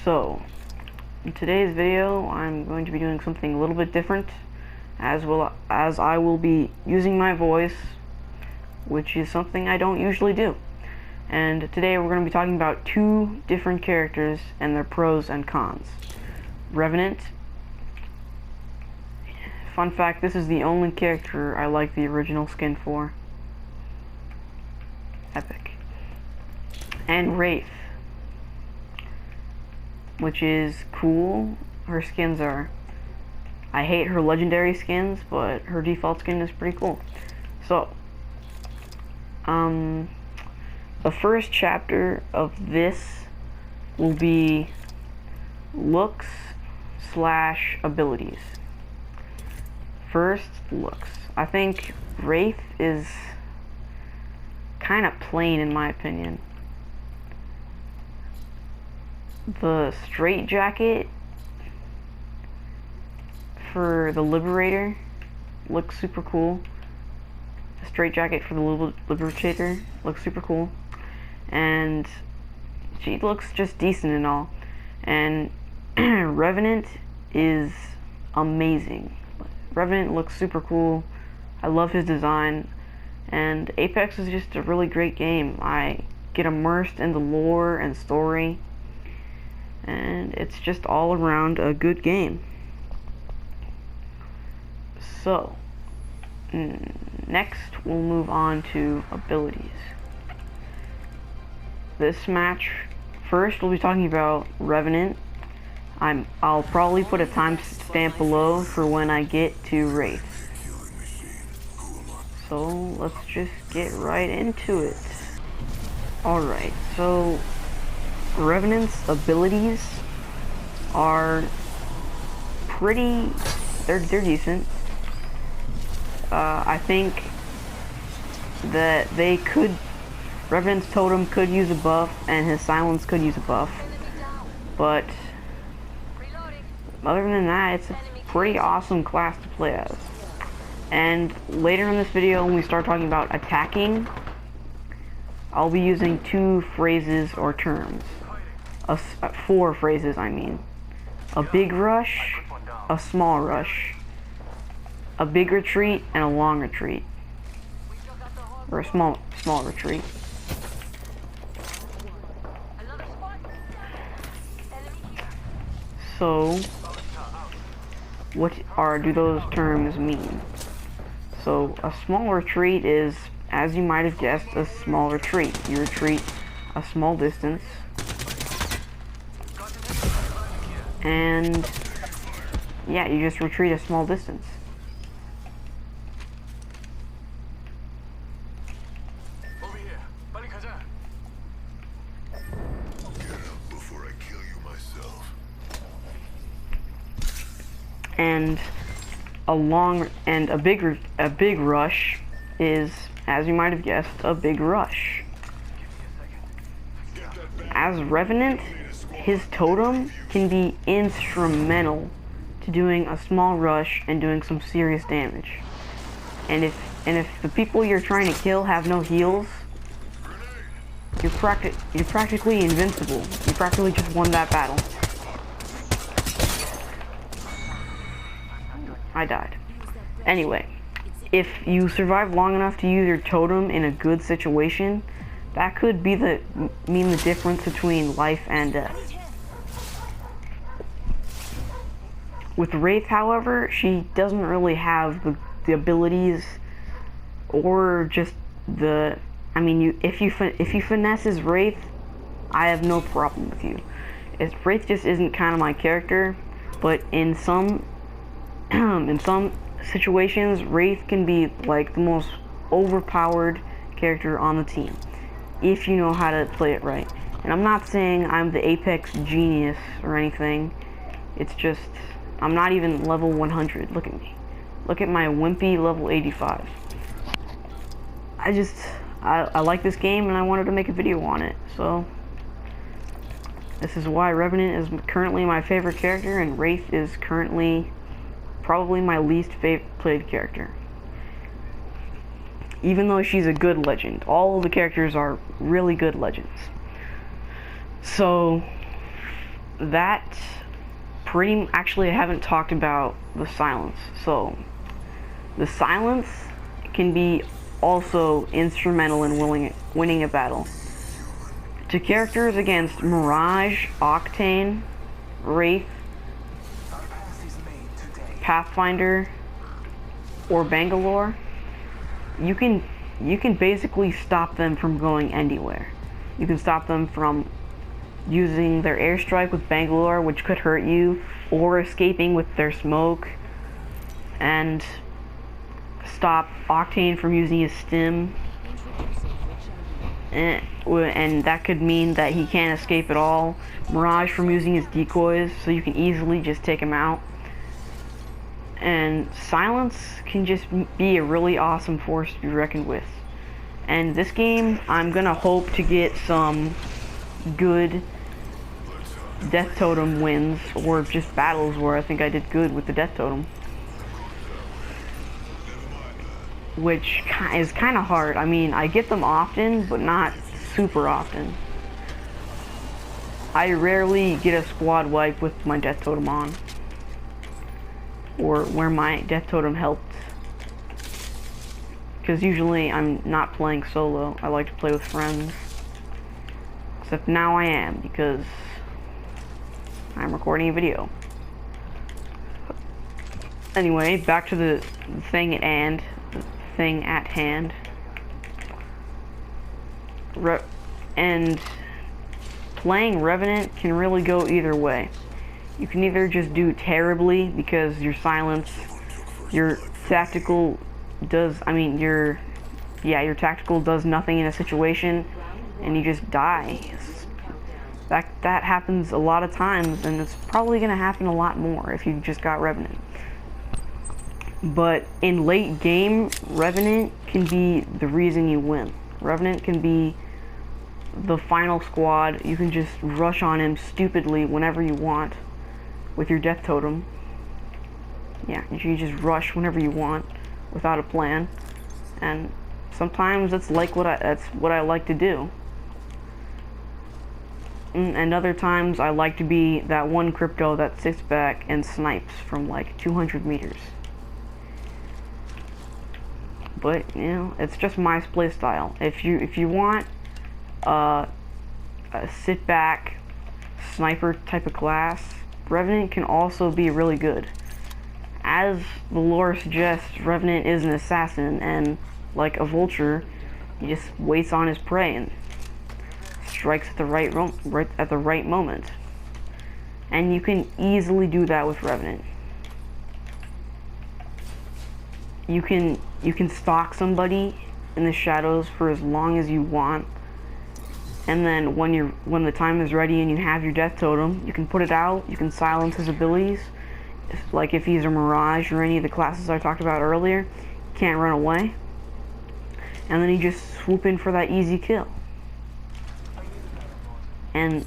So, in today's video, I'm going to be doing something a little bit different, as well as I will be using my voice, which is something I don't usually do. And today we're going to be talking about two different characters and their pros and cons. Revenant. Fun fact, this is the only character I like the original skin for. Epic. And Wraith, which is cool. Her skins are... I hate her legendary skins, but her default skin is pretty cool. So, the first chapter of this will be looks / abilities. First, looks. I think Wraith is kind of plain in my opinion. The straight jacket for the Liberator looks super cool. The straight jacket for the Liberator looks super cool. And she looks just decent and all. And Revenant is amazing. Revenant looks super cool. I love his design. And Apex is just a really great game. I get immersed in the lore and story. And it's just all around a good game. So, next we'll move on to abilities. This match, first we'll be talking about Revenant. I'll probably put a timestamp below for when I get to Wraith. So let's just get right into it. Alright, so Revenant's abilities are pretty, they're decent. I think that Revenant's totem could use a buff and his silence could use a buff, but other than that, it's a pretty awesome class to play as. And later in this video, when we start talking about attacking, I'll be using two phrases or terms. Four phrases, I mean. A big rush, a small rush, a big retreat, and a long retreat. Or a small retreat. So, what do those terms mean? So, a small retreat is, as you might have guessed, a small retreat. You retreat a small distance. And, yeah, you just retreat a small distance. And a big rush is, as you might have guessed, a big rush. As Revenant, his totem can be instrumental to doing a small rush and doing some serious damage. And if the people you're trying to kill have no heals, you're practically invincible. You practically just won that battle. I died. Anyway, if you survive long enough to use your totem in a good situation, that could be mean the difference between life and death. With Wraith, however, she doesn't really have the abilities or just the... I mean, if you finesse as Wraith, I have no problem with you. Wraith just isn't kind of my character, but in some situations, Wraith can be like the most overpowered character on the team, if you know how to play it right. And I'm not saying I'm the Apex genius or anything, it's just, I'm not even level 100, look at me. Look at my wimpy level 85. I like this game and I wanted to make a video on it, so this is why Revenant is currently my favorite character and Wraith is currently probably my least played character. Even though she's a good legend. All the characters are really good legends. So, that actually I haven't talked about the silence. So the silence can be also instrumental in winning a battle. To characters against Mirage, Octane, Wraith, Pathfinder, or Bangalore, you can basically stop them from going anywhere. You can stop them from using their airstrike with Bangalore, which could hurt you, or escaping with their smoke, and stop Octane from using his stim. And that could mean that he can't escape at all. Mirage from using his decoys, so you can easily just take him out. And silence can just be a really awesome force to be reckoned with. And this game, I'm gonna hope to get some good Death Totem wins, or just battles where I think I did good with the Death Totem. Which is kind of hard. I mean, I get them often, but not super often. I rarely get a squad wipe with my Death Totem on, or where my Death Totem helped. Because usually I'm not playing solo. I like to play with friends. Except now I am, because I'm recording a video. Anyway, back to the thing at hand. And playing Revenant can really go either way. You can either just do terribly because your silence, your tactical does, your tactical does nothing in a situation and you just die. That happens a lot of times, and it's probably gonna happen a lot more if you just got Revenant. But in late game, Revenant can be the reason you win. Revenant can be the final squad. You can just rush on him stupidly whenever you want with your Death Totem. Yeah, you can just rush whenever you want without a plan. And sometimes that's what I like to do. And other times I like to be that one crypto that sits back and snipes from like 200 meters. But it's just my play style. If you want a sit back sniper type of class, Revenant can also be really good. As the lore suggests, Revenant is an assassin, and like a vulture, he just waits on his prey and strikes at the right moment. And you can easily do that with Revenant. You can stalk somebody in the shadows for as long as you want, and then when the time is ready and you have your Death Totem, you can put it out. You can silence his abilities, like if he's a Mirage or any of the classes I talked about earlier. He can't run away, and then you just swoop in for that easy kill. And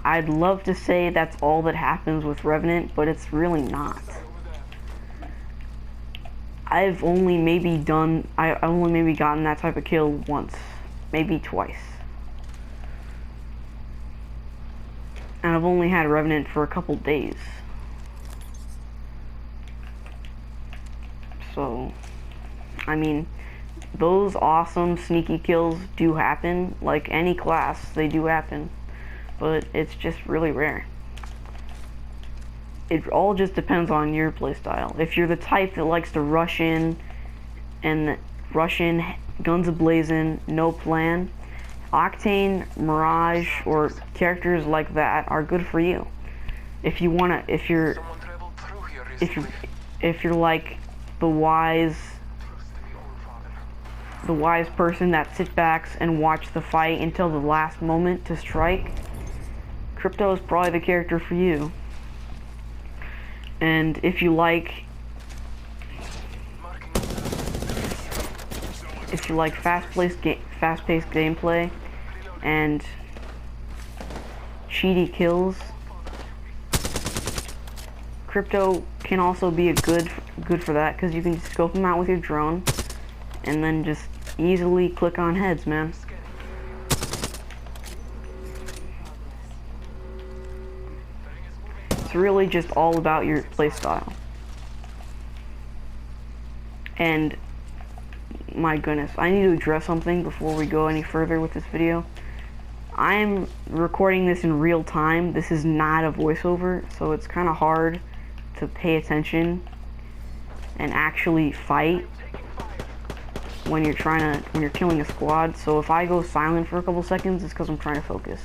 I'd love to say that's all that happens with Revenant, but it's really not. I've only maybe gotten that type of kill once, maybe twice. And I've only had Revenant for a couple days. So, I mean, those awesome sneaky kills do happen. Like any class, they do happen. But it's just really rare. It all just depends on your playstyle. If you're the type that likes to rush in, guns a-blazing, no plan, Octane, Mirage, or characters like that are good for you. If you're like the wise person that sits back and watch the fight until the last moment to strike, Crypto is probably the character for you. And if you like fast-paced gameplay and cheaty kills, Crypto can also be a good for that, because you can scope them out with your drone and then just easily click on heads, man. it's really just all about your playstyle. And my goodness, I need to address something before we go any further with this video. I am recording this in real time. This is not a voiceover, so it's kind of hard to pay attention and actually fight when you're killing a squad. So if I go silent for a couple seconds, it's because I'm trying to focus.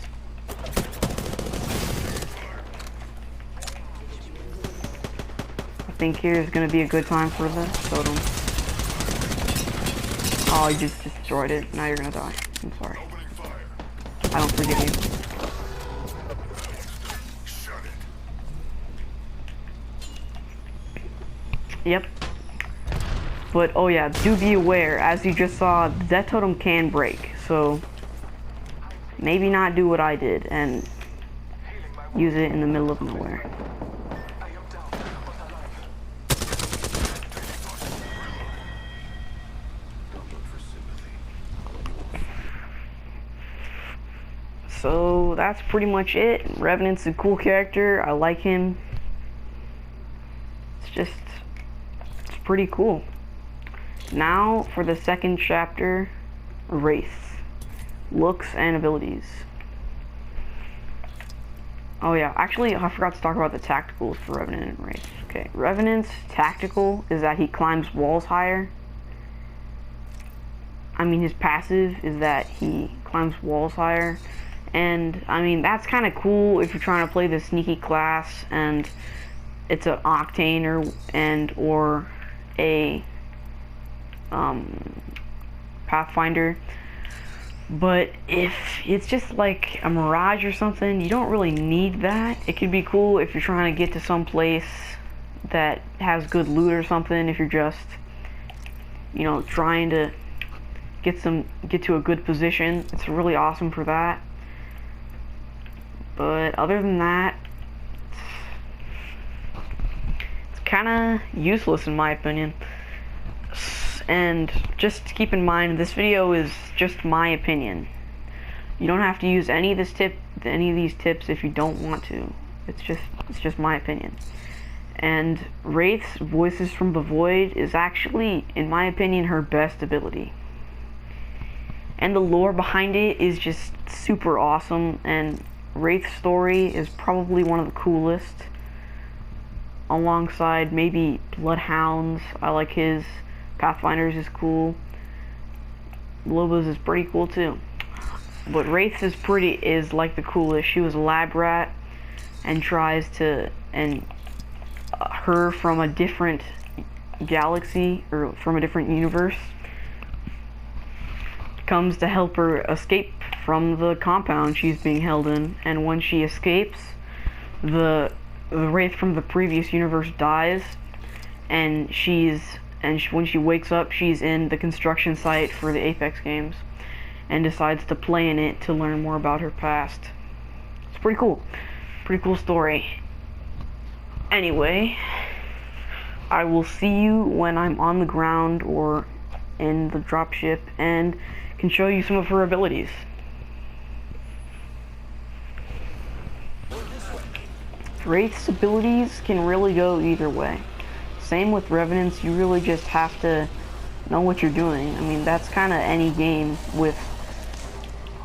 I think here's gonna be a good time for the totem. Oh, you just destroyed it. Now you're gonna die. I'm sorry. I don't forgive you. Yep. But, oh yeah, do be aware, as you just saw, that totem can break, so maybe not do what I did and use it in the middle of nowhere. So that's pretty much it. Revenant's a cool character. I like him. It's pretty cool. Now for the second chapter, Wraith. Looks and abilities. Oh yeah, actually I forgot to talk about the tacticals for Revenant and Wraith. Okay, Revenant's tactical is that he climbs walls higher. I mean, his passive is that he climbs walls higher. And I mean, that's kind of cool if you're trying to play the sneaky class and it's an Octane or a Pathfinder. But if it's just like a Mirage or something, you don't really need that. It could be cool if you're trying to get to some place that has good loot or something. If you're just, you know, trying to get to a good position, it's really awesome for that. But other than that, it's kind of useless in my opinion. And just keep in mind, this video is just my opinion. You don't have to use any of these tips if you don't want to. It's just my opinion. And Wraith's Voices from the Void is actually, in my opinion, her best ability. And the lore behind it is just super awesome, and Wraith's story is probably one of the coolest, alongside maybe Bloodhounds. I like his. Pathfinder's is cool. Loba's is pretty cool too. But Wraith's is like the coolest. She was a lab rat and her from a different galaxy or from a different universe comes to help her escape from the compound she's being held in, and when she escapes, the Wraith from the previous universe dies, and when she wakes up, she's in the construction site for the Apex games and decides to play in it to learn more about her past. It's pretty cool. Pretty cool story. Anyway, I will see you when I'm on the ground or in the dropship and can show you some of her abilities. Wraith's abilities can really go either way. Same with Revenants, you really just have to know what you're doing. I mean, that's kind of any game with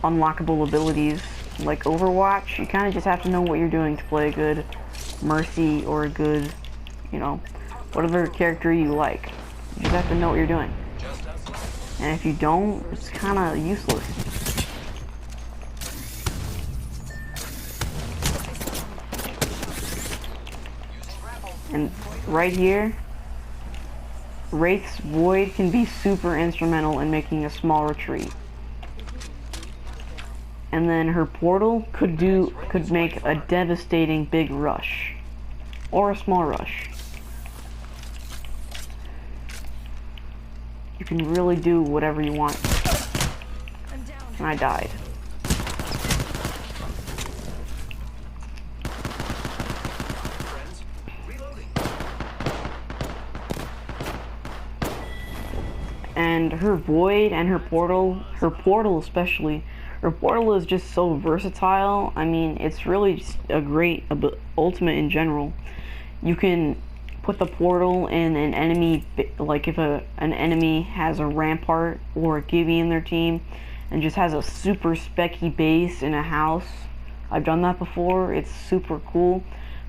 unlockable abilities. Like Overwatch, you kind of just have to know what you're doing to play a good Mercy or a good, you know, whatever character you like. You just have to know what you're doing. And if you don't, it's kind of useless. And right here, Wraith's Void can be super instrumental in making a small retreat. And then her portal could make a devastating big rush. Or a small rush. You can really do whatever you want. And I died. And her Void and her portal especially, Her portal is just so versatile. I mean, it's really just a great ultimate in general. You can put the portal in an enemy, like if an enemy has a rampart or a Gibby in their team and just has a super specky base in a house. I've done that before. It's super cool.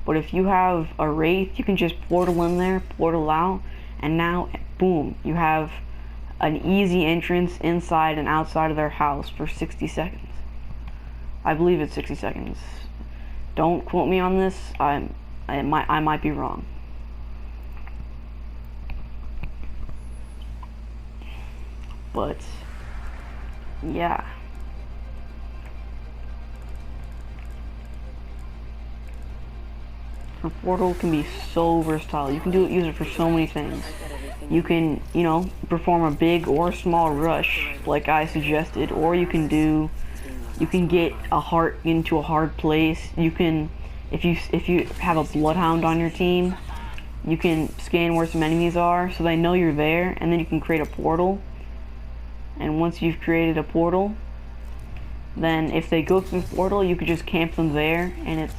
But if you have a wraith, you can just portal in there, portal out, and now, boom, you have an easy entrance inside and outside of their house for 60 seconds. I believe it's 60 seconds. Don't quote me on this. I might be wrong. But yeah. Her portal can be so versatile. You can use it for so many things. You can, you know, perform a big or small rush, like I suggested, or you can get a heart into a hard place. You can, if you have a bloodhound on your team, you can scan where some enemies are, so they know you're there, and then you can create a portal. And once you've created a portal, then if they go through the portal, you could just camp them there, and it's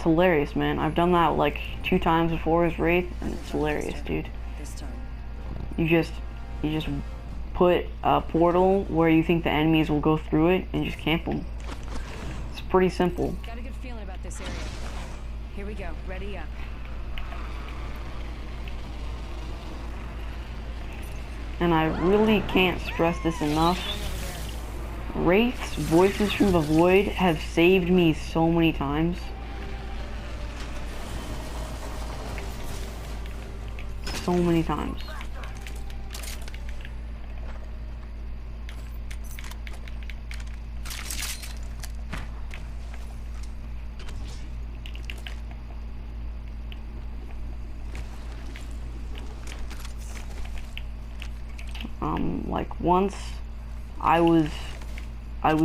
hilarious, man. I've done that like 2 times before as wraith, and it's hilarious, dude. You just put a portal where you think the enemies will go through it, and just camp them. It's pretty simple. Got a good feeling about this area. Here we go. Ready up. And I really can't stress this enough. Wraith's voices from the void have saved me so many times. So many times. Like once I was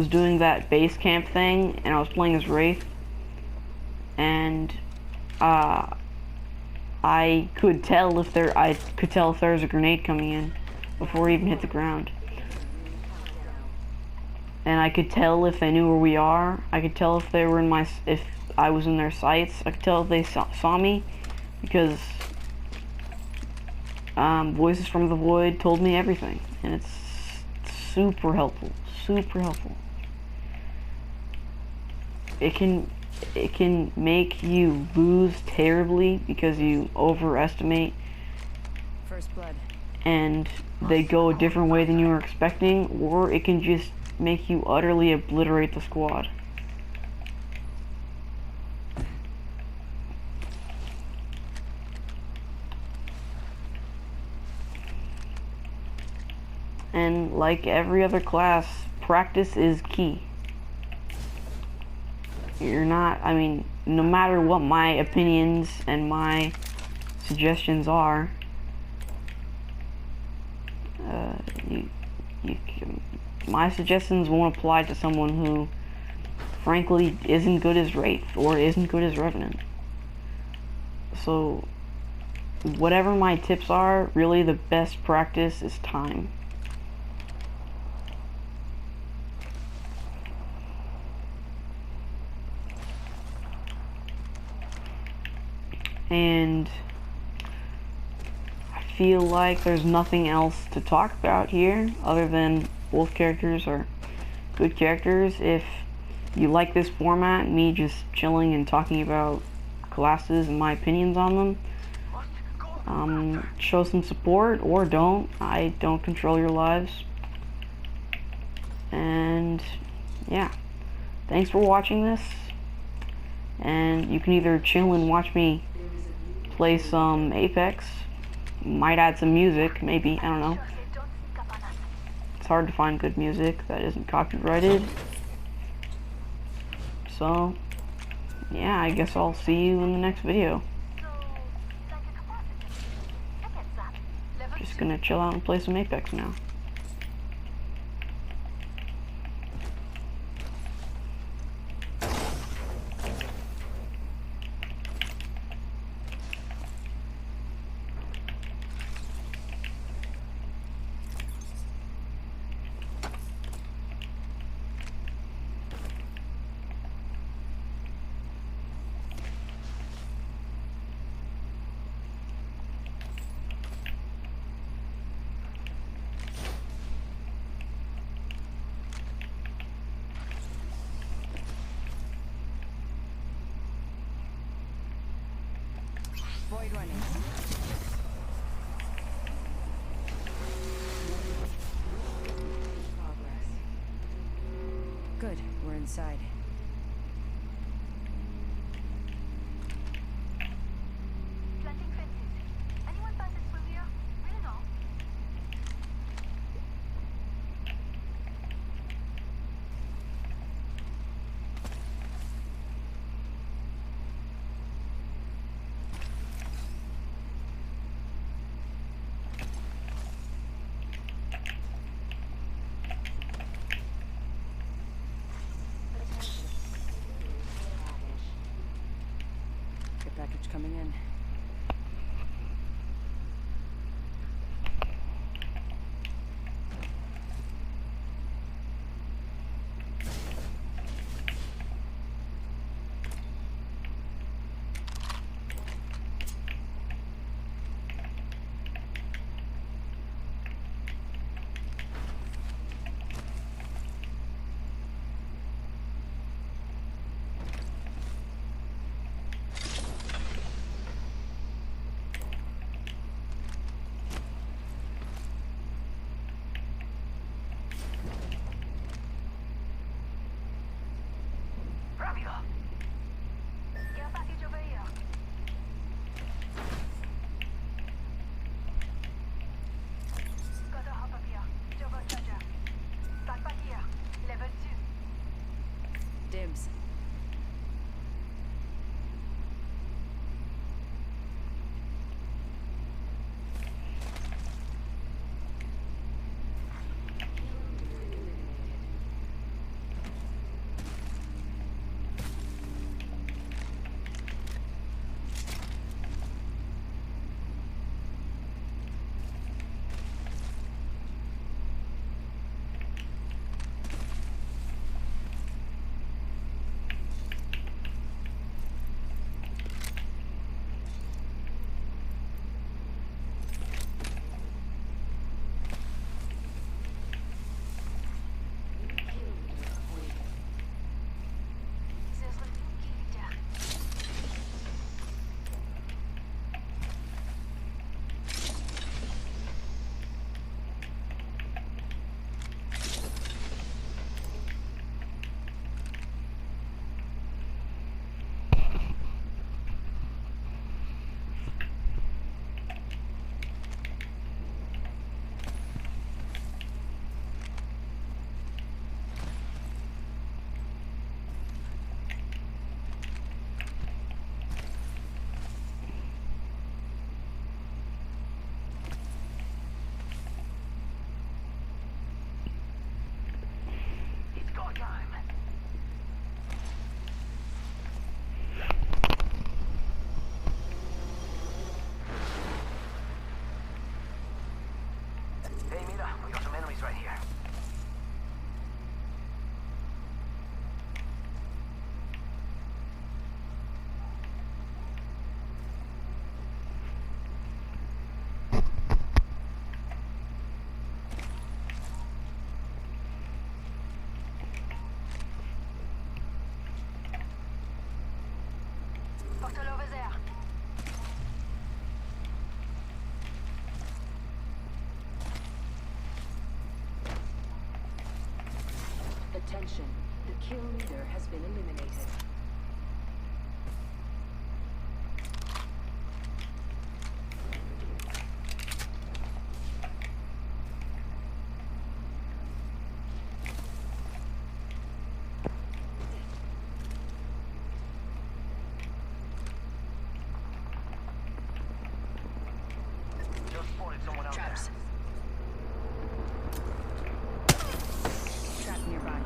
doing that base camp thing, and I was playing as wraith, and I could tell if there was a grenade coming in before it even hit the ground. And I could tell if they knew where we are. I could tell if they were if I was in their sights. I could tell if they saw me, because Voices from the Void told me everything, and it's super helpful. Super helpful. It can make you lose terribly because you overestimate. First blood. And they go a different way than you were expecting, or it can just make you utterly obliterate the squad. And like every other class, practice is key. I mean, no matter what my opinions and my suggestions are, my suggestions won't apply to someone who, frankly, isn't good as wraith or isn't good as revenant. So, whatever my tips are, really the best practice is time. And I feel like there's nothing else to talk about here other than both characters are good characters. If you like this format, me just chilling and talking about classes and my opinions on them, show some support or don't. I don't control your lives. And yeah, thanks for watching this. And you can either chill and watch me play some Apex, might add some music, maybe, I don't know. It's hard to find good music that isn't copyrighted. So, yeah, I guess I'll see you in the next video. Just gonna chill out and play some Apex now. Avoid running. Progress. Good, we're inside. Planting fences. Anyone passes through here? We'll know. Good package coming in. Rápido. Care package over here. Got a hop up here. Turbocharger. Backpack here. Level 2. Dibs. It's go time. Hey, mira, we got some enemies right here. Portal over there. Attention, the kill leader has been eliminated. Just spotted someone out Traps. there. Trap nearby.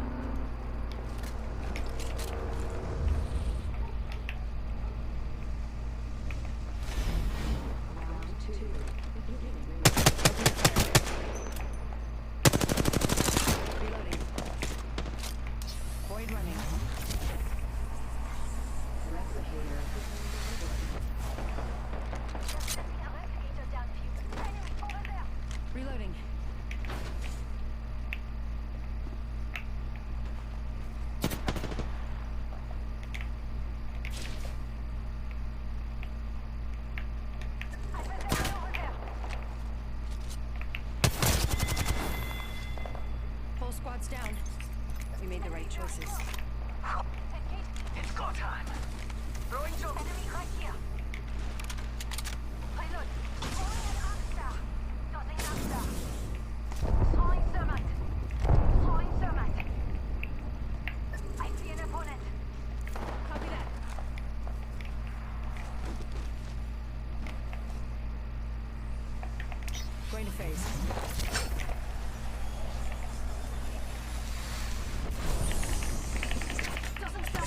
phase.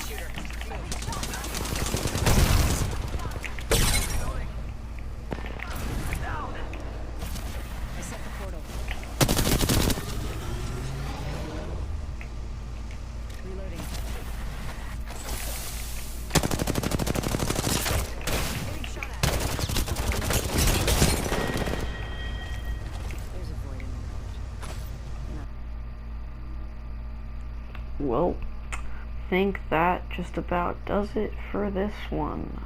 Shooter, I set the portal. Reloading. Getting shot at. There's a void in my heart. Well, I think that just about does it for this one.